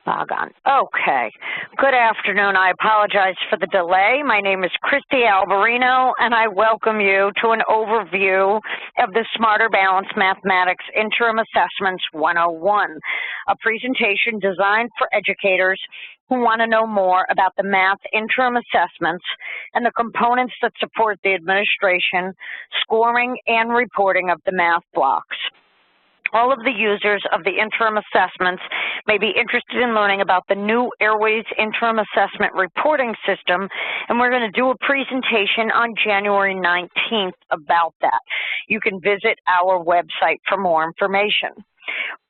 Log on. Okay. Good afternoon. I apologize for the delay. My name is Christy Alberino, and I welcome you to an overview of the Smarter Balanced Mathematics Interim Assessments 101, a presentation designed for educators who want to know more about the math interim assessments and the components that support the administration, scoring, and reporting of the math blocks. All of the users of the interim assessments may be interested in learning about the new Airways Interim Assessment Reporting System, and we're going to do a presentation on January 19th about that. You can visit our website for more information.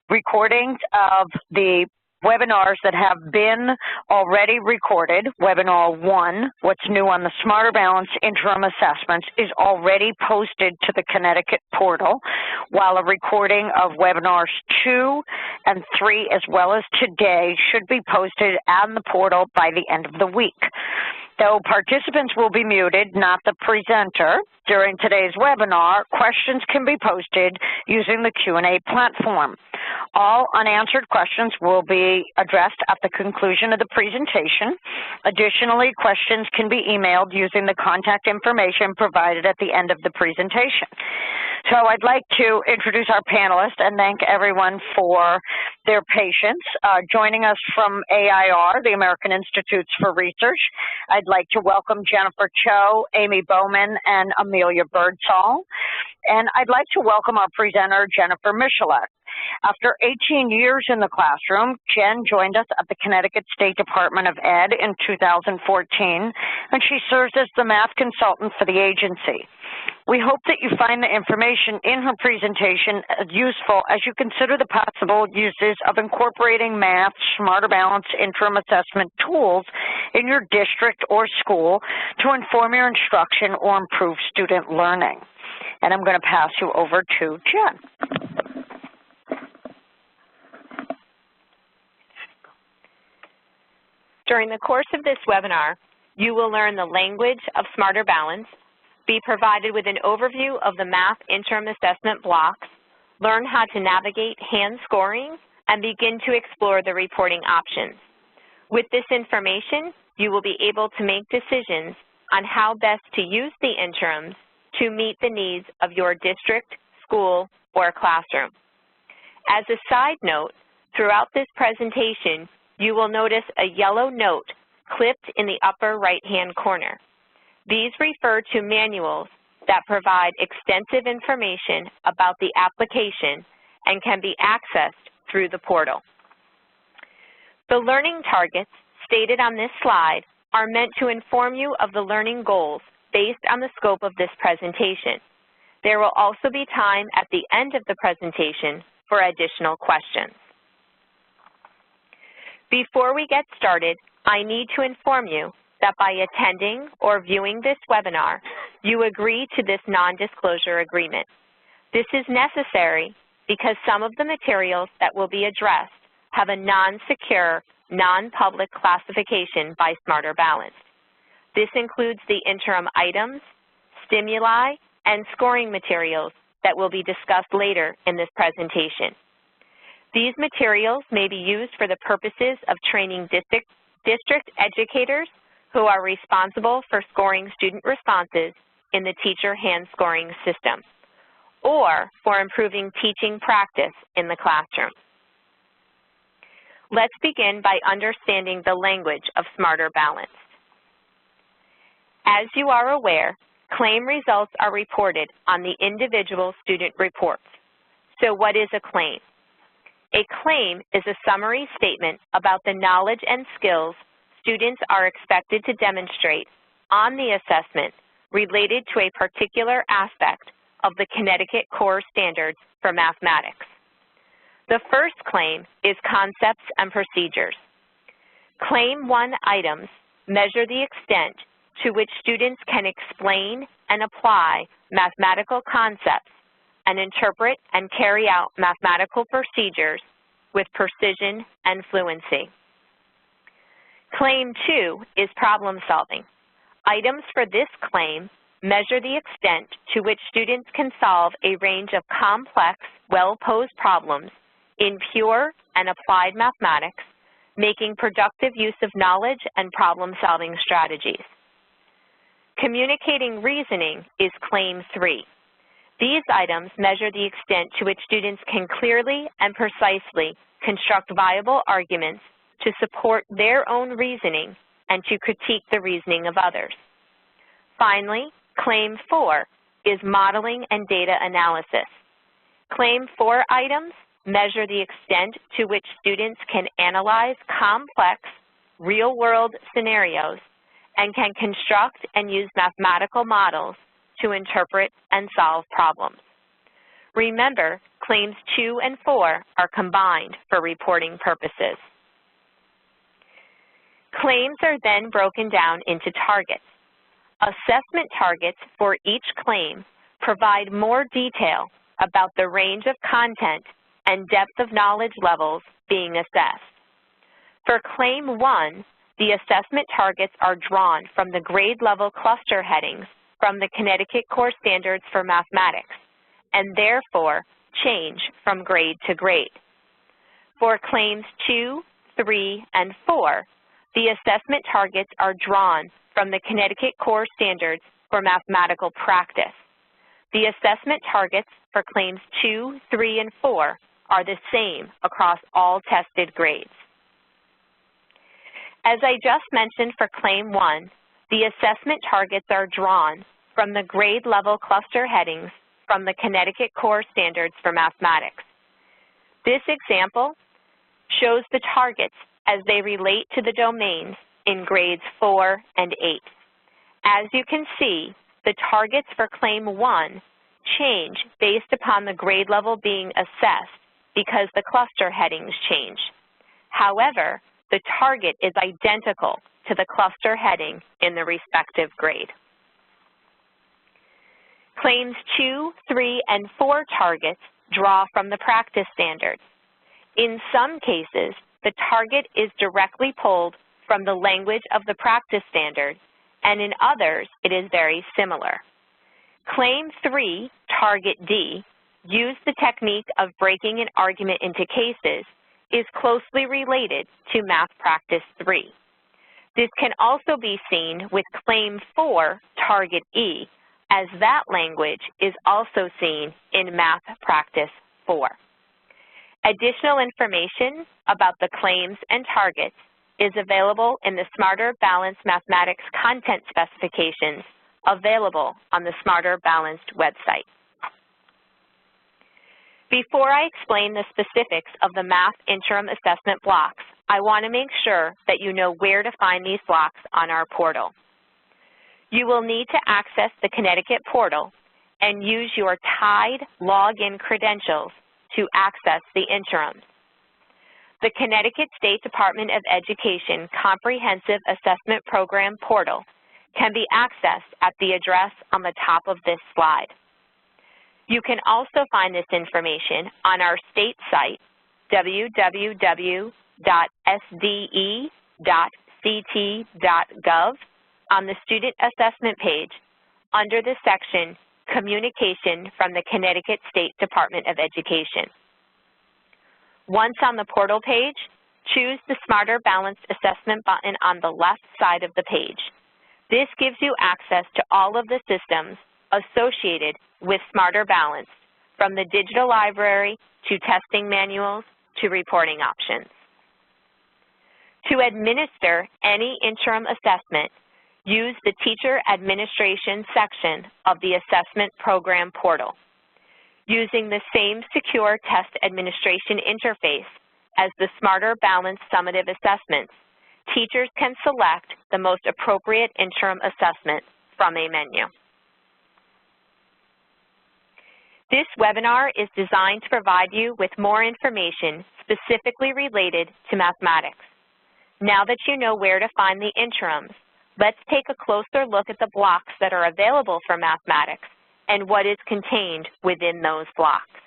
Recordings of the webinars that have been already recorded, Webinar 1, What's New on the Smarter Balanced Interim Assessments, is already posted to the Connecticut portal, while a recording of Webinars 2 and 3, as well as today, should be posted on the portal by the end of the week. Though participants will be muted, not the presenter, during today's webinar, questions can be posted using the Q&A platform. All unanswered questions will be addressed at the conclusion of the presentation. Additionally, questions can be emailed using the contact information provided at the end of the presentation. So I'd like to introduce our panelists and thank everyone for their patience. Joining us from AIR, the American Institutes for Research, I'd like to welcome Jennifer Cho, Amy Bowman, and Amelia Birdsall. And I'd like to welcome our presenter, Jennifer Michelet. After 18 years in the classroom, Jen joined us at the Connecticut State Department of Ed in 2014, and she serves as the math consultant for the agency. We hope that you find the information in her presentation useful as you consider the possible uses of incorporating math, Smarter Balanced interim assessment tools in your district or school to inform your instruction or improve student learning. And I'm going to pass you over to Jen. During the course of this webinar, you will learn the language of Smarter Balance, be provided with an overview of the math interim assessment blocks, learn how to navigate hand scoring, and begin to explore the reporting options. With this information, you will be able to make decisions on how best to use the interims to meet the needs of your district, school, or classroom. As a side note, throughout this presentation, you will notice a yellow note clipped in the upper right-hand corner. These refer to manuals that provide extensive information about the application and can be accessed through the portal. The learning targets stated on this slide are meant to inform you of the learning goals based on the scope of this presentation. There will also be time at the end of the presentation for additional questions. Before we get started, I need to inform you that by attending or viewing this webinar, you agree to this non-disclosure agreement. This is necessary because some of the materials that will be addressed have a non-secure, non-public classification by Smarter Balanced. This includes the interim items, stimuli, and scoring materials that will be discussed later in this presentation. These materials may be used for the purposes of training district educators who are responsible for scoring student responses in the teacher hand scoring system, or for improving teaching practice in the classroom. Let's begin by understanding the language of Smarter Balanced. As you are aware, claim results are reported on the individual student reports. So what is a claim? A claim is a summary statement about the knowledge and skills students are expected to demonstrate on the assessment related to a particular aspect of the Connecticut Core Standards for Mathematics. The first claim is concepts and procedures. Claim 1 items measure the extent to which students can explain and apply mathematical concepts and interpret and carry out mathematical procedures with precision and fluency. Claim 2 is problem solving. Items for this claim measure the extent to which students can solve a range of complex, well-posed problems in pure and applied mathematics making productive use of knowledge and problem-solving strategies. Communicating reasoning is Claim 3. These items measure the extent to which students can clearly and precisely construct viable arguments to support their own reasoning and to critique the reasoning of others. Finally, Claim 4 is Modeling and Data Analysis. Claim 4 items measure the extent to which students can analyze complex, real-world scenarios and can construct and use mathematical models to interpret and solve problems. Remember, Claims 2 and 4 are combined for reporting purposes. Claims are then broken down into targets. Assessment targets for each claim provide more detail about the range of content and depth of knowledge levels being assessed. For Claim 1, the assessment targets are drawn from the grade level cluster headings from the Connecticut Core Standards for Mathematics and therefore change from grade to grade. For Claims 2, 3, and 4, the assessment targets are drawn from the Connecticut Core Standards for Mathematical Practice. The assessment targets for Claims 2, 3, and 4 are the same across all tested grades. As I just mentioned for Claim 1, the assessment targets are drawn from the grade level cluster headings from the Connecticut Core Standards for Mathematics. This example shows the targets as they relate to the domains in grades 4 and 8. As you can see, the targets for Claim 1 change based upon the grade level being assessed because the cluster headings change. However, the target is identical to the cluster heading in the respective grade. Claims 2, 3, and 4 targets draw from the practice standards. In some cases, the target is directly pulled from the language of the practice standard, and in others, it is very similar. Claim 3, Target D, use the technique of breaking an argument into cases, is closely related to Math Practice 3. This can also be seen with Claim 4, Target E, as that language is also seen in Math Practice 4. Additional information about the claims and targets is available in the Smarter Balanced Mathematics content specifications available on the Smarter Balanced website. Before I explain the specifics of the Math Interim Assessment blocks, I want to make sure that you know where to find these blocks on our portal. You will need to access the Connecticut portal and use your tied login credentials to access the interims. The Connecticut State Department of Education Comprehensive Assessment Program portal can be accessed at the address on the top of this slide. You can also find this information on our state site, www.sde.ct.gov, on the Student Assessment page under the section Communication from the Connecticut State Department of Education. Once on the portal page, choose the Smarter Balanced Assessment button on the left side of the page. This gives you access to all of the systems associated with Smarter Balanced, from the digital library to testing manuals to reporting options. To administer any interim assessment, use the Teacher Administration section of the Assessment Program portal. Using the same secure test administration interface as the Smarter Balanced summative assessments, teachers can select the most appropriate interim assessment from a menu. This webinar is designed to provide you with more information specifically related to mathematics. Now that you know where to find the interims, let's take a closer look at the blocks that are available for mathematics and what is contained within those blocks.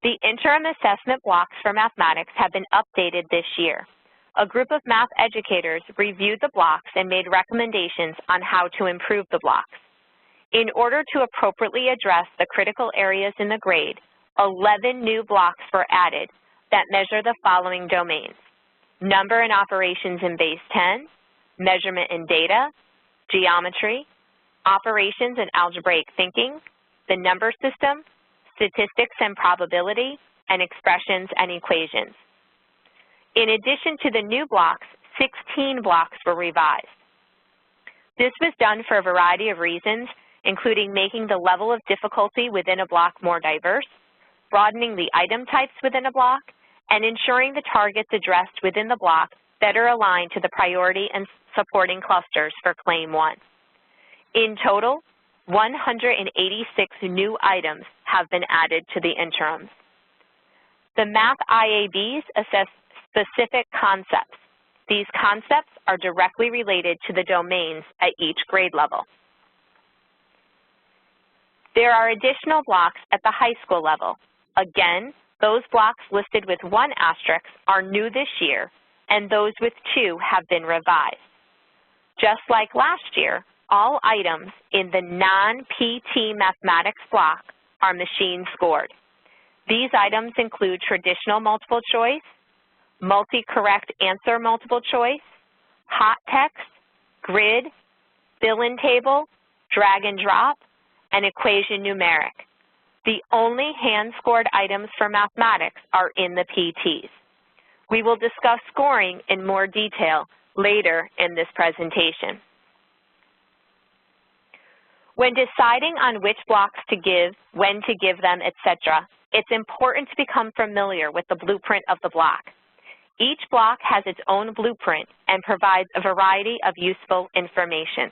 The interim assessment blocks for mathematics have been updated this year. A group of math educators reviewed the blocks and made recommendations on how to improve the blocks. In order to appropriately address the critical areas in the grade, 11 new blocks were added, that measure the following domains: number and operations in base 10, measurement and data, geometry, operations and algebraic thinking, the number system, statistics and probability, and expressions and equations. In addition to the new blocks, 16 blocks were revised. This was done for a variety of reasons, including making the level of difficulty within a block more diverse, broadening the item types within a block, and ensuring the targets addressed within the block better align to the priority and supporting clusters for Claim 1. In total, 186 new items have been added to the interims. The math IABs assess specific concepts. These concepts are directly related to the domains at each grade level. There are additional blocks at the high school level. Again, those blocks listed with 1 asterisk are new this year, and those with 2 have been revised. Just like last year, all items in the non-PT mathematics block are machine scored. These items include traditional multiple choice, multi-correct answer multiple choice, hot text, grid, fill-in table, drag and drop, and equation numeric. The only hand-scored items for mathematics are in the PTs. We will discuss scoring in more detail later in this presentation. When deciding on which blocks to give, when to give them, etc., it's important to become familiar with the blueprint of the block. Each block has its own blueprint and provides a variety of useful information.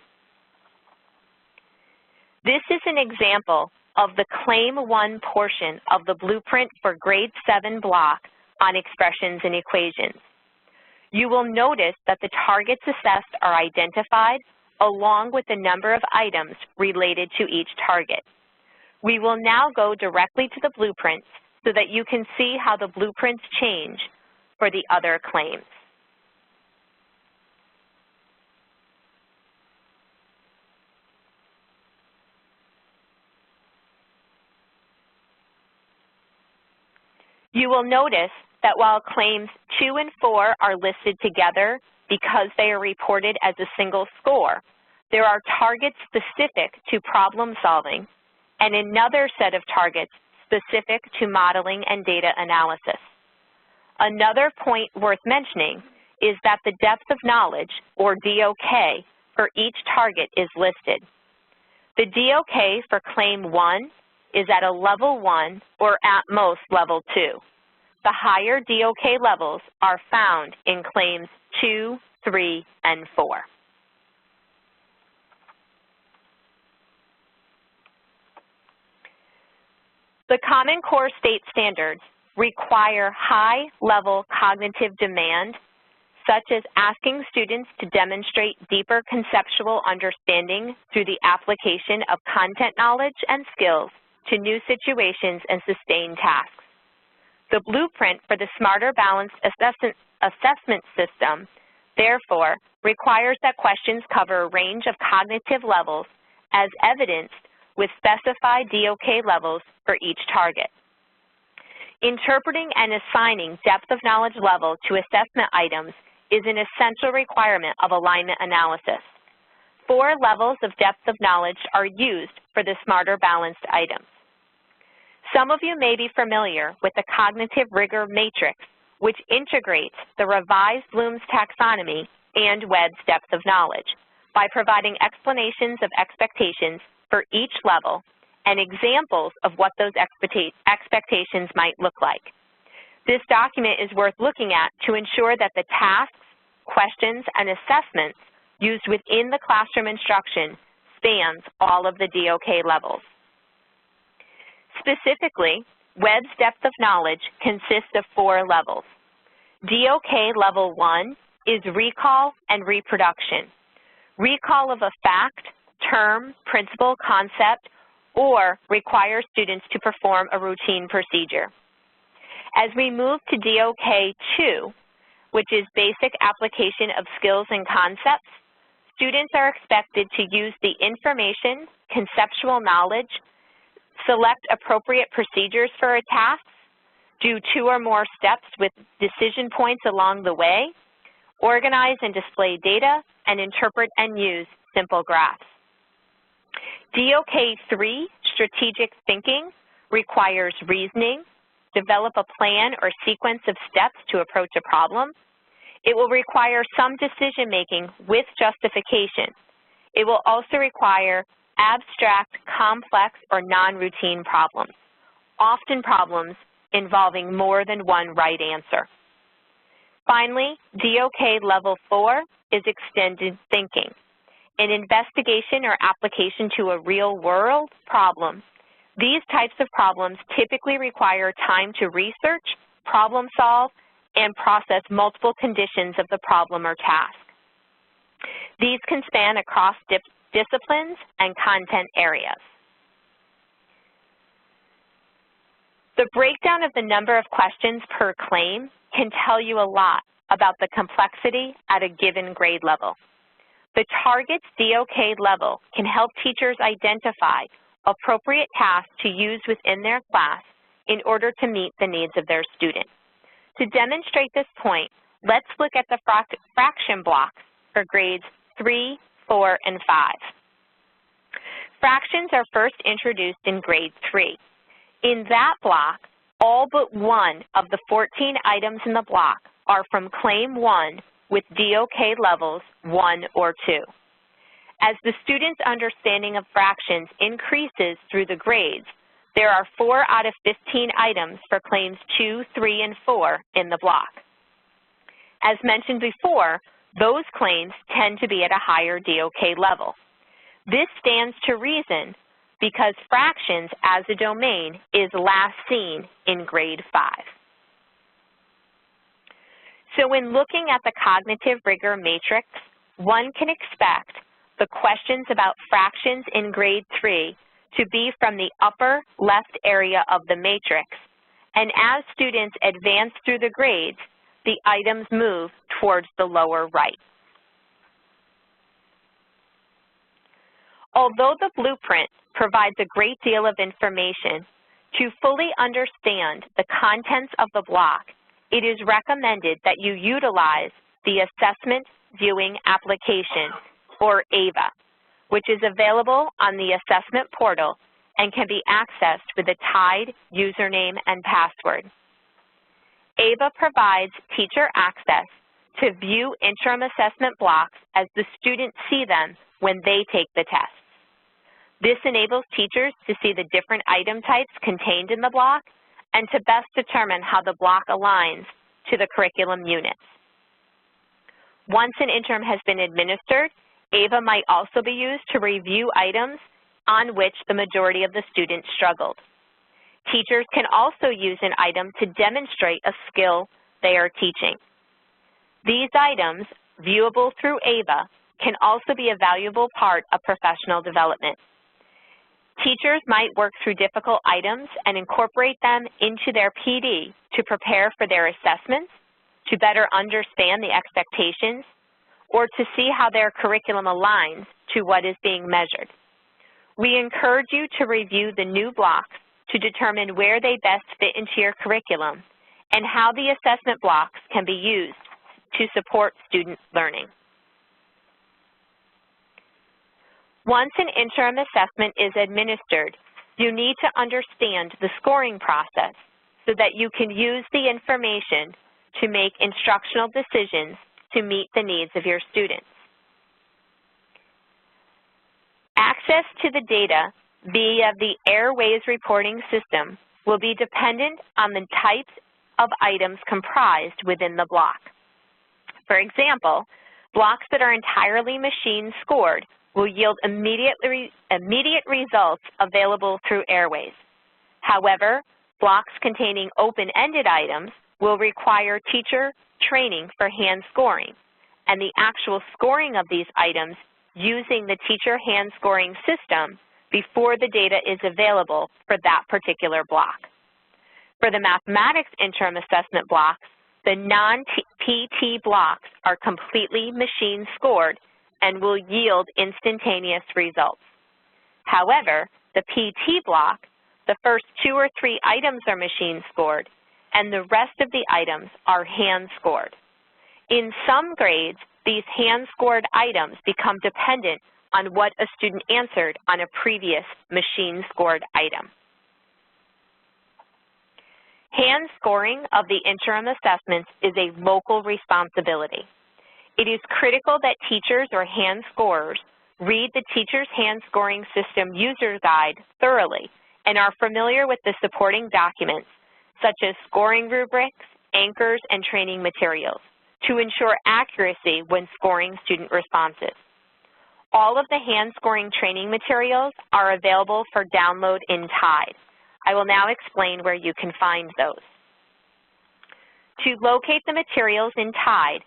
This is an example of the Claim 1 portion of the blueprint for Grade 7 block on expressions and equations. You will notice that the targets assessed are identified along with the number of items related to each target. We will now go directly to the blueprints so that you can see how the blueprints change for the other claims. You will notice that while claims 2 and 4 are listed together because they are reported as a single score, there are targets specific to problem solving and another set of targets specific to modeling and data analysis. Another point worth mentioning is that the depth of knowledge, or DOK, for each target is listed. The DOK for Claim 1 is at a Level 1 or at most Level 2. The higher DOK levels are found in Claims 2, 3, and 4. The Common Core State Standards require high-level cognitive demand, such as asking students to demonstrate deeper conceptual understanding through the application of content knowledge and skills to new situations and sustained tasks. The blueprint for the Smarter Balanced Assessment System, therefore, requires that questions cover a range of cognitive levels as evidenced with specified DOK levels for each target. Interpreting and assigning depth of knowledge level to assessment items is an essential requirement of alignment analysis. 4 levels of depth of knowledge are used for the Smarter Balanced items. Some of you may be familiar with the Cognitive Rigor Matrix, which integrates the revised Bloom's taxonomy and Webb's depth of knowledge by providing explanations of expectations for each level and examples of what those expectations might look like. This document is worth looking at to ensure that the tasks, questions, and assessments used within the classroom instruction spans all of the DOK levels. Specifically, Webb's depth of knowledge consists of 4 levels. DOK Level 1 is recall and reproduction. Recall of a fact, term, principle, concept, or require students to perform a routine procedure. As we move to DOK 2, which is basic application of skills and concepts, students are expected to use the information, conceptual knowledge, select appropriate procedures for a task, do 2 or more steps with decision points along the way, organize and display data, and interpret and use simple graphs. DOK 3, strategic thinking, requires reasoning, develop a plan or sequence of steps to approach a problem. It will require some decision-making with justification. It will also require abstract, complex, or non-routine problems, often problems involving more than one right answer. Finally, DOK Level 4 is extended thinking, an investigation or application to a real-world problem. These types of problems typically require time to research, problem solve, and process multiple conditions of the problem or task. These can span across disciplines and content areas. The breakdown of the number of questions per claim can tell you a lot about the complexity at a given grade level. The target's DOK level can help teachers identify appropriate tasks to use within their class in order to meet the needs of their student. To demonstrate this point, let's look at the fraction blocks for grades 3, 4, and 5. Fractions are first introduced in grade 3. In that block, all but one of the 14 items in the block are from Claim 1 with DOK levels 1 or 2. As the student's understanding of fractions increases through the grades, there are 4 out of 15 items for Claims 2, 3, and 4 in the block. As mentioned before, those claims tend to be at a higher DOK level. This stands to reason because fractions as a domain is last seen in grade 5. So when looking at the cognitive rigor matrix, one can expect the questions about fractions in grade 3 to be from the upper left area of the matrix, and as students advance through the grades, the items move towards the lower right. Although the blueprint provides a great deal of information, to fully understand the contents of the block, it is recommended that you utilize the Assessment Viewing Application, or AVA, which is available on the assessment portal and can be accessed with a tied username and password. AVA provides teacher access to view interim assessment blocks as the students see them when they take the tests. This enables teachers to see the different item types contained in the block and to best determine how the block aligns to the curriculum units. Once an interim has been administered, AVA might also be used to review items on which the majority of the students struggled. Teachers can also use an item to demonstrate a skill they are teaching. These items, viewable through AVA, can also be a valuable part of professional development. Teachers might work through difficult items and incorporate them into their PD to prepare for their assessments, to better understand the expectations, or to see how their curriculum aligns to what is being measured. We encourage you to review the new blocks to determine where they best fit into your curriculum and how the assessment blocks can be used to support student learning. Once an interim assessment is administered, you need to understand the scoring process so that you can use the information to make instructional decisions to meet the needs of your students. Access to the data via the Airways reporting system will be dependent on the types of items comprised within the block. For example, blocks that are entirely machine scored will yield immediate results available through Airways. However, blocks containing open-ended items will require teacher training for hand scoring, and the actual scoring of these items using the teacher hand scoring system before the data is available for that particular block. For the mathematics interim assessment blocks, the non-PT blocks are completely machine scored and will yield instantaneous results. However, the PT block, the first 2 or 3 items are machine scored, and the rest of the items are hand-scored. In some grades, these hand-scored items become dependent on what a student answered on a previous machine-scored item. Hand scoring of the interim assessments is a local responsibility. It is critical that teachers or hand scorers read the Teacher's Hand Scoring System User Guide thoroughly and are familiar with the supporting documents, such as scoring rubrics, anchors, and training materials, to ensure accuracy when scoring student responses. All of the hand scoring training materials are available for download in Tide. I will now explain where you can find those. To locate the materials in Tide,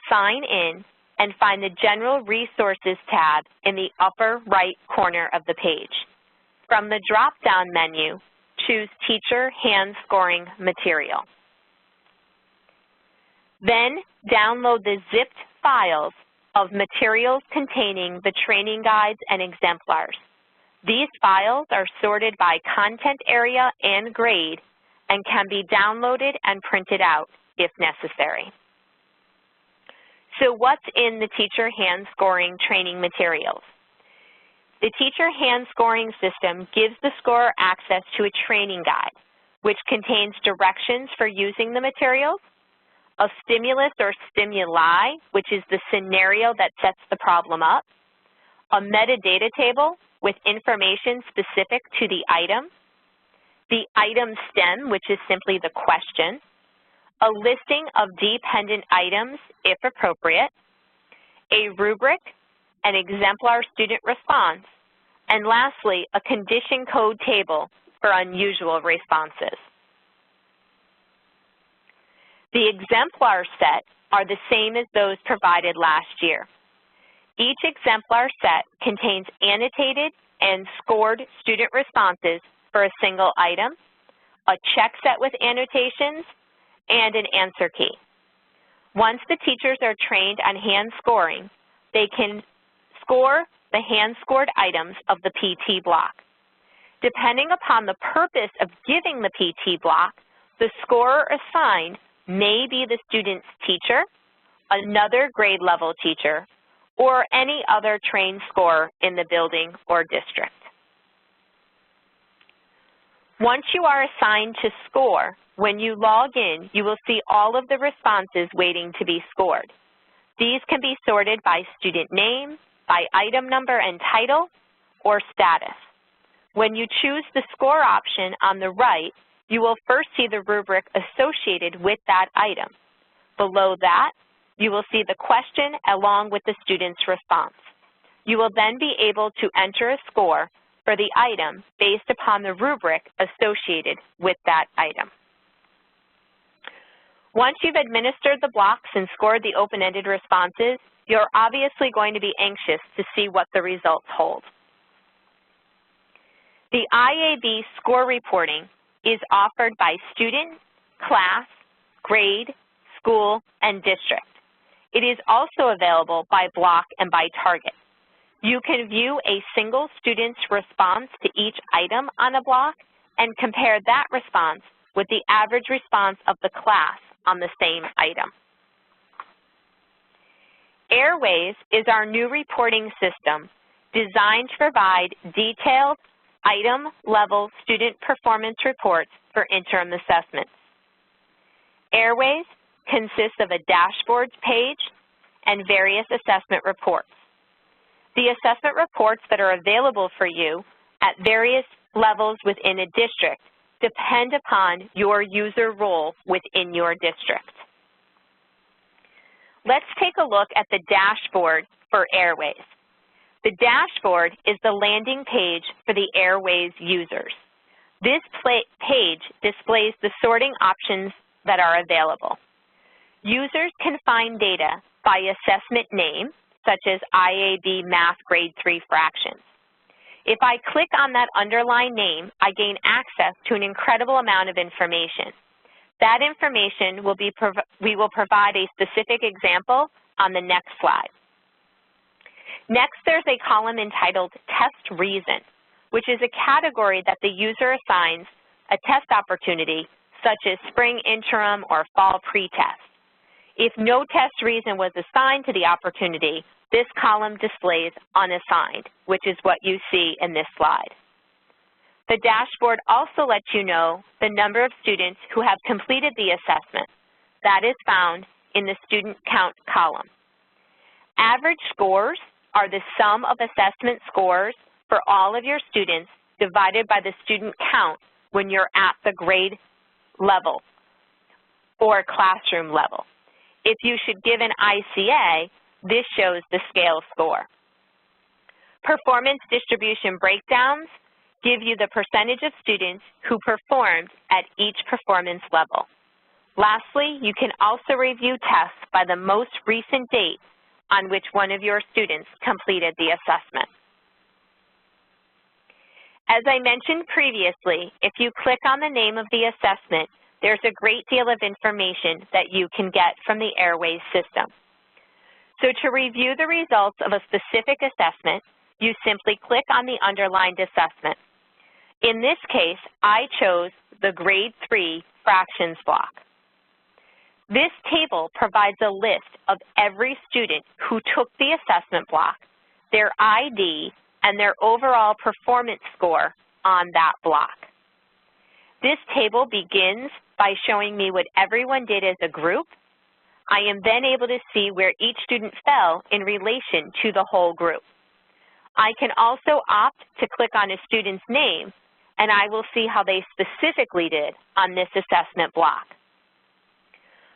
sign in and find the General Resources tab in the upper right corner of the page. From the drop-down menu, choose Teacher Hand Scoring Material. Then download the zipped files of materials containing the training guides and exemplars. These files are sorted by content area and grade and can be downloaded and printed out if necessary. So what's in the Teacher Hand Scoring training materials? The Teacher Hand Scoring System gives the scorer access to a training guide, which contains directions for using the materials, a stimulus or stimuli, which is the scenario that sets the problem up, a metadata table with information specific to the item, the item stem, which is simply the question, a listing of dependent items, if appropriate, a rubric, an exemplar student response, and lastly, a condition code table for unusual responses. The exemplar set are the same as those provided last year. Each exemplar set contains annotated and scored student responses for a single item, a check set with annotations, and an answer key. Once the teachers are trained on hand scoring, they can score the hand-scored items of the PT block. Depending upon the purpose of giving the PT block, the scorer assigned may be the student's teacher, another grade level teacher, or any other trained scorer in the building or district. Once you are assigned to score, when you log in, you will see all of the responses waiting to be scored. These can be sorted by student name, by item number and title, or status. When you choose the score option on the right, you will first see the rubric associated with that item. Below that, you will see the question along with the student's response. You will then be able to enter a score for the item based upon the rubric associated with that item. Once you've administered the blocks and scored the open-ended responses, you're obviously going to be anxious to see what the results hold. The Iab Score Reporting is offered by student, class, grade, school, and district. It is also available by block and by target. You can view a single student's response to each item on a block and compare that response with the average response of the class on the same item. Airways is our new reporting system designed to provide detailed item-level student performance reports for interim assessments. Airways consists of a dashboards page and various assessment reports. The assessment reports that are available for you at various levels within a district depend upon your user role within your district. Let's take a look at the dashboard for Airways. The dashboard is the landing page for the Airways users. This page displays the sorting options that are available. Users can find data by assessment name, such as IAB Math Grade 3 Fractions. If I click on that underlined name, I gain access to an incredible amount of information. That information we will provide a specific example on the next slide. Next, there's a column entitled Test Reason, which is a category that the user assigns a test opportunity such as spring interim or fall pretest. If no test reason was assigned to the opportunity, this column displays unassigned, which is what you see in this slide. The dashboard also lets you know the number of students who have completed the assessment. That is found in the student count column. Average scores are the sum of assessment scores for all of your students divided by the student count when you're at the grade level or classroom level. If you should give an ICA, this shows the scale score. Performance distribution breakdowns give you the percentage of students who performed at each performance level. Lastly, you can also review tests by the most recent date on which one of your students completed the assessment. As I mentioned previously, if you click on the name of the assessment, there's a great deal of information that you can get from the Airways system. So to review the results of a specific assessment, you simply click on the underlined assessment. In this case, I chose the Grade 3 Fractions block. This table provides a list of every student who took the assessment block, their ID, and their overall performance score on that block. This table begins by showing me what everyone did as a group. I am then able to see where each student fell in relation to the whole group. I can also opt to click on a student's name, and I will see how they specifically did on this assessment block.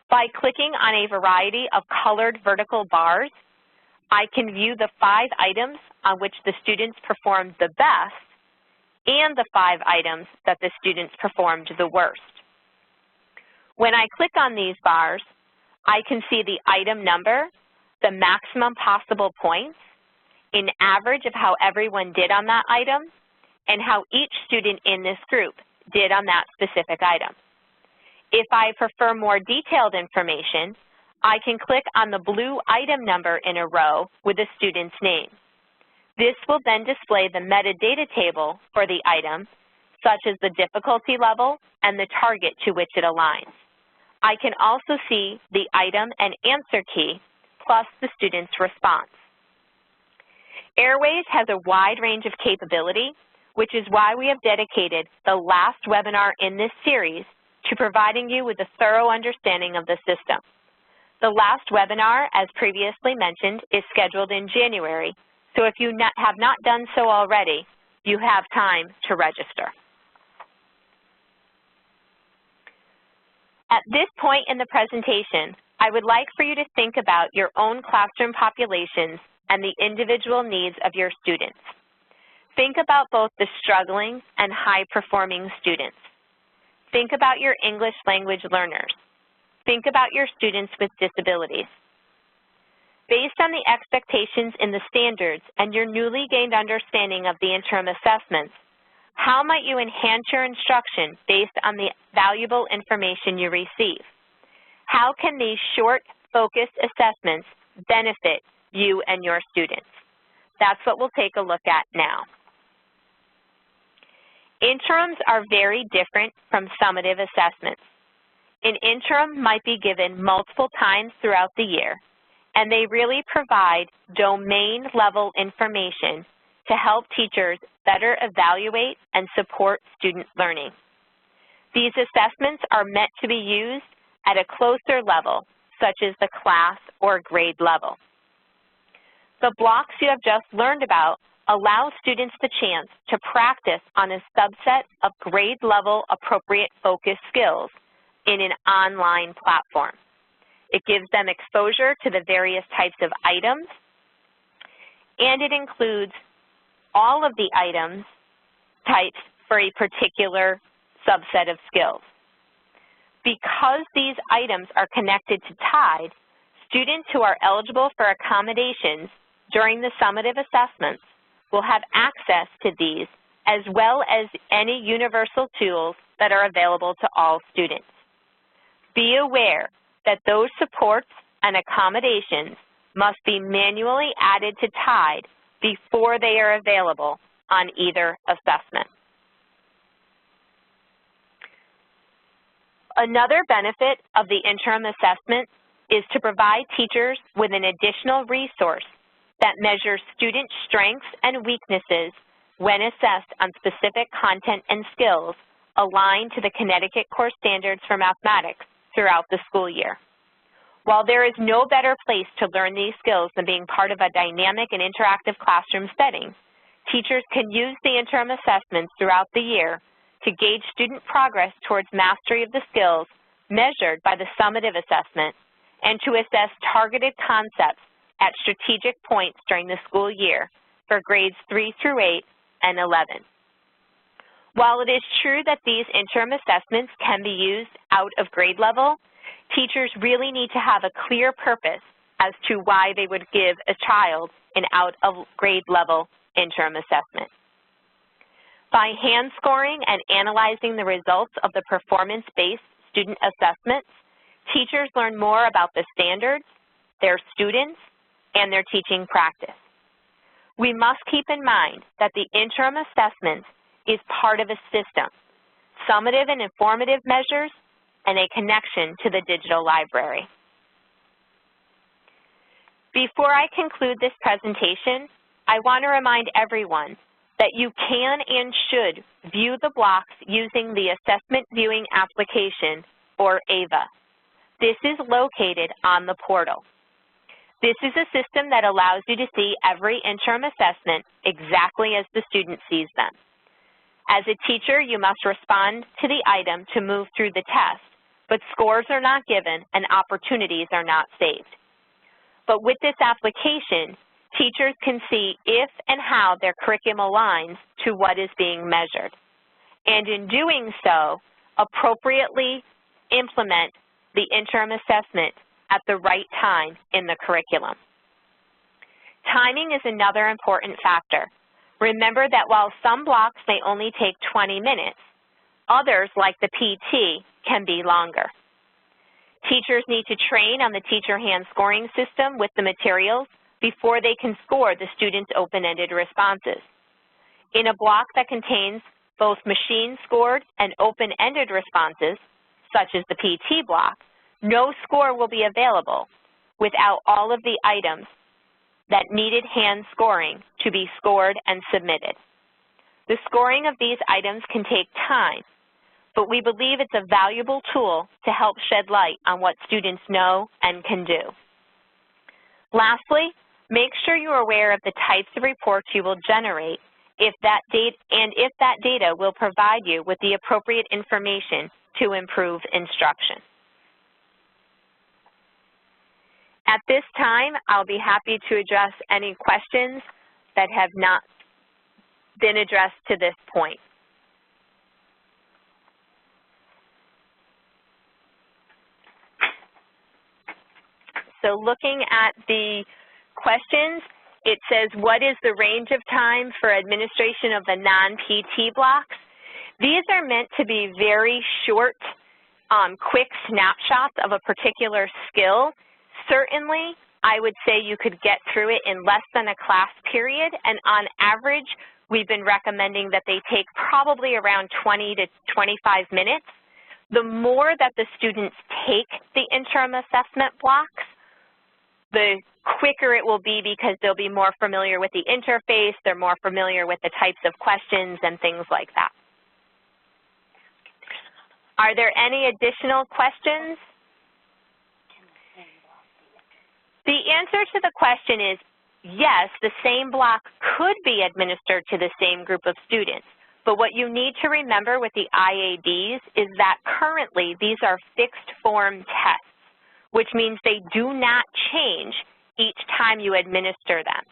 By clicking on a variety of colored vertical bars, I can view the 5 items on which the students performed the best and the 5 items that the students performed the worst. When I click on these bars, I can see the item number, the maximum possible points, an average of how everyone did on that item, and how each student in this group did on that specific item. If I prefer more detailed information, I can click on the blue item number in a row with the student's name. This will then display the metadata table for the item, such as the difficulty level and the target to which it aligns. I can also see the item and answer key, plus the student's response. Airways has a wide range of capability, which is why we have dedicated the last webinar in this series to providing you with a thorough understanding of the system. The last webinar, as previously mentioned, is scheduled in January, so if you have not done so already, you have time to register. At this point in the presentation, I would like for you to think about your own classroom populations and the individual needs of your students. Think about both the struggling and high-performing students. Think about your English language learners. Think about your students with disabilities. Based on the expectations in the standards and your newly gained understanding of the interim assessments, how might you enhance your instruction based on the valuable information you receive? How can these short, focused assessments benefit you and your students? That's what we'll take a look at now. Interims are very different from summative assessments. An interim might be given multiple times throughout the year, and they really provide domain-level information to help teachers better evaluate and support student learning. These assessments are meant to be used at a closer level, such as the class or grade level. The blocks you have just learned about allow students the chance to practice on a subset of grade-level appropriate focus skills in an online platform. It gives them exposure to the various types of items, and it includes all of the items types for a particular subset of skills. Because these items are connected to TIDE, students who are eligible for accommodations during the summative assessments will have access to these, as well as any universal tools that are available to all students. Be aware that those supports and accommodations must be manually added to TIDE before they are available on either assessment. Another benefit of the interim assessment is to provide teachers with an additional resource that measures student strengths and weaknesses when assessed on specific content and skills aligned to the Connecticut Core Standards for Mathematics throughout the school year. While there is no better place to learn these skills than being part of a dynamic and interactive classroom setting, teachers can use the interim assessments throughout the year to gauge student progress towards mastery of the skills measured by the summative assessment and to assess targeted concepts at strategic points during the school year for grades 3 through 8 and 11. While it is true that these interim assessments can be used out of grade level, teachers really need to have a clear purpose as to why they would give a child an out of grade level interim assessment. By hand scoring and analyzing the results of the performance-based student assessments, teachers learn more about the standards, their students, and their teaching practice. We must keep in mind that the interim assessment is part of a system, summative and informative measures, and a connection to the digital library. Before I conclude this presentation, I want to remind everyone that you can and should view the blocks using the Assessment Viewing Application, or AVA. This is located on the portal. This is a system that allows you to see every interim assessment exactly as the student sees them. As a teacher, you must respond to the item to move through the test, but scores are not given and opportunities are not saved. But with this application, teachers can see if and how their curriculum aligns to what is being measured, and in doing so, appropriately implement the interim assessment at the right time in the curriculum. Timing is another important factor. Remember that while some blocks may only take 20 minutes, others, like the PT, can be longer. Teachers need to train on the teacher hand scoring system with the materials before they can score the students' open-ended responses. In a block that contains both machine-scored and open-ended responses, such as the PT block, no score will be available without all of the items that needed hand scoring to be scored and submitted. The scoring of these items can take time, but we believe it's a valuable tool to help shed light on what students know and can do. Lastly, make sure you're aware of the types of reports you will generate if that data will provide you with the appropriate information to improve instruction. At this time, I'll be happy to address any questions that have not been addressed to this point. So looking at the questions, it says, what is the range of time for administration of the non-PT blocks? These are meant to be very short, quick snapshots of a particular skill. Certainly, I would say you could get through it in less than a class period, and on average, we've been recommending that they take probably around 20 to 25 minutes. The more that the students take the interim assessment blocks, the quicker it will be because they'll be more familiar with the interface, they're more familiar with the types of questions and things like that. Are there any additional questions? The answer to the question is yes, the same block could be administered to the same group of students. But what you need to remember with the IABs is that currently these are fixed form tests, which means they do not change each time you administer them.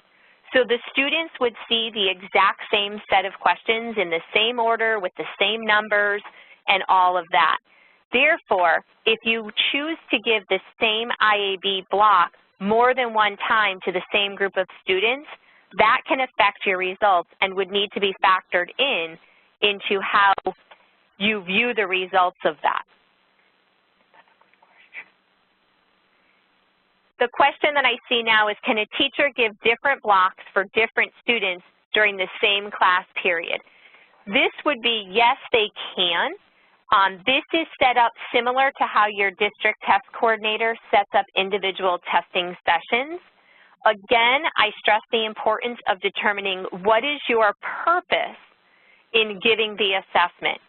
So the students would see the exact same set of questions in the same order with the same numbers and all of that. Therefore, if you choose to give the same IAB block more than one time to the same group of students, that can affect your results and would need to be factored into how you view the results of that. The question that I see now is, can a teacher give different blocks for different students during the same class period? This would be, yes, they can. This is set up similar to how your district test coordinator sets up individual testing sessions. Again, I stress the importance of determining what is your purpose in giving the assessment.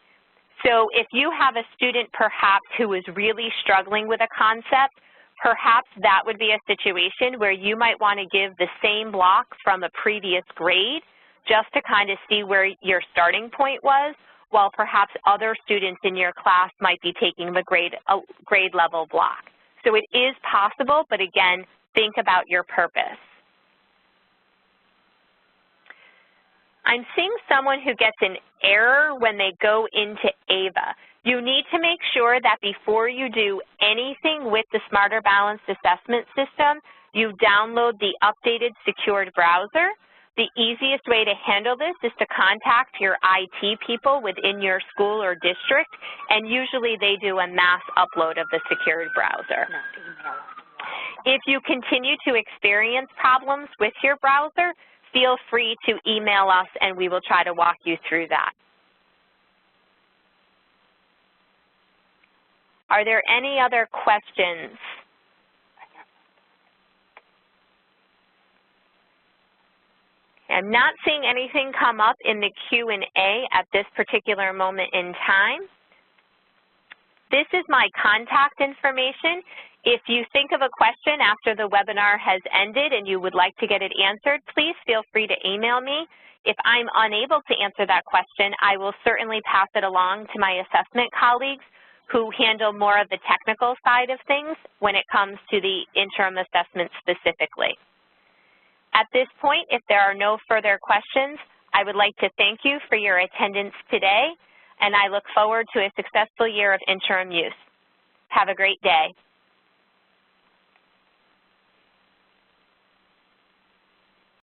So if you have a student perhaps who is really struggling with a concept, perhaps that would be a situation where you might want to give the same block from a previous grade just to kind of see where your starting point was, while perhaps other students in your class might be taking the grade level block. So it is possible, but again, think about your purpose. I'm seeing someone who gets an error when they go into AVA. You need to make sure that before you do anything with the Smarter Balanced Assessment System, you download the updated secured browser. The easiest way to handle this is to contact your IT people within your school or district, and usually they do a mass upload of the secured browser. If you continue to experience problems with your browser, feel free to email us and we will try to walk you through that. Are there any other questions? I'm not seeing anything come up in the Q&A at this particular moment in time. This is my contact information. If you think of a question after the webinar has ended and you would like to get it answered, please feel free to email me. If I'm unable to answer that question, I will certainly pass it along to my assessment colleagues who handle more of the technical side of things when it comes to the interim assessment specifically. At this point, if there are no further questions, I would like to thank you for your attendance today, and I look forward to a successful year of interim use. Have a great day.